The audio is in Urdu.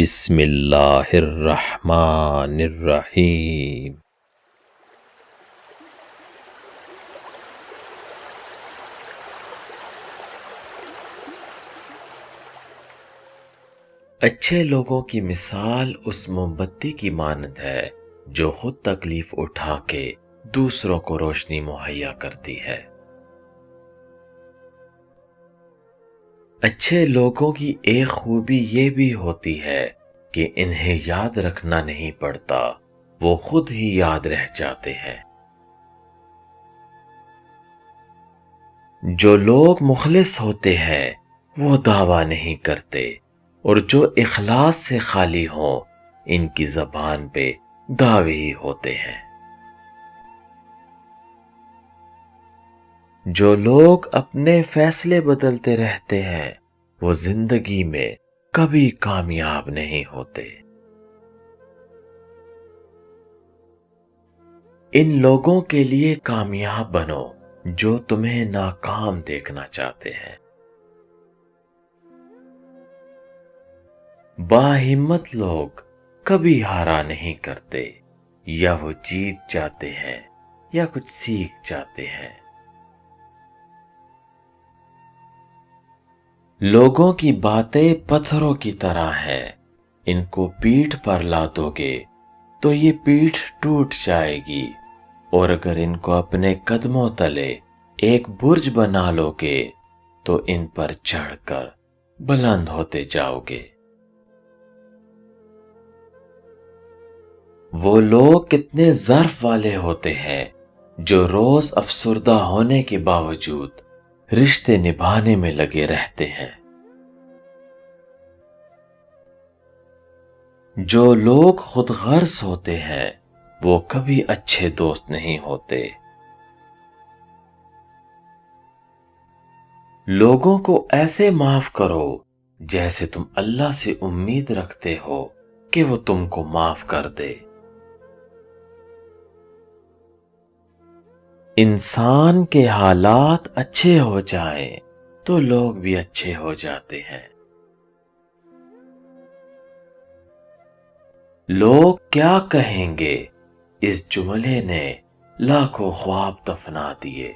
بسم اللہ الرحمن الرحیم۔ اچھے لوگوں کی مثال اس موم بتی کی مانند ہے جو خود تکلیف اٹھا کے دوسروں کو روشنی مہیا کرتی ہے۔ اچھے لوگوں کی ایک خوبی یہ بھی ہوتی ہے کہ انہیں یاد رکھنا نہیں پڑتا، وہ خود ہی یاد رہ جاتے ہیں۔ جو لوگ مخلص ہوتے ہیں وہ دعویٰ نہیں کرتے، اور جو اخلاص سے خالی ہوں ان کی زبان پہ دعوے ہی ہوتے ہیں۔ جو لوگ اپنے فیصلے بدلتے رہتے ہیں وہ زندگی میں کبھی کامیاب نہیں ہوتے۔ ان لوگوں کے لیے کامیاب بنو جو تمہیں ناکام دیکھنا چاہتے ہیں۔ باہمت لوگ کبھی ہارا نہیں کرتے، یا وہ جیت جاتے ہیں یا کچھ سیکھ جاتے ہیں۔ لوگوں کی باتیں پتھروں کی طرح ہیں، ان کو پیٹھ پر لا دو گے تو یہ پیٹھ ٹوٹ جائے گی، اور اگر ان کو اپنے قدموں تلے ایک برج بنا لو گے تو ان پر چڑھ کر بلند ہوتے جاؤ گے۔ وہ لوگ کتنے ظرف والے ہوتے ہیں جو روز افسردہ ہونے کے باوجود رشتے نبھانے میں لگے رہتے ہیں۔ جو لوگ خود غرض ہوتے ہیں وہ کبھی اچھے دوست نہیں ہوتے۔ لوگوں کو ایسے معاف کرو جیسے تم اللہ سے امید رکھتے ہو کہ وہ تم کو معاف کر دے۔ انسان کے حالات اچھے ہو جائیں تو لوگ بھی اچھے ہو جاتے ہیں۔ لوگ کیا کہیں گے اس جملے نے لاکھوں خواب دفنا دیے۔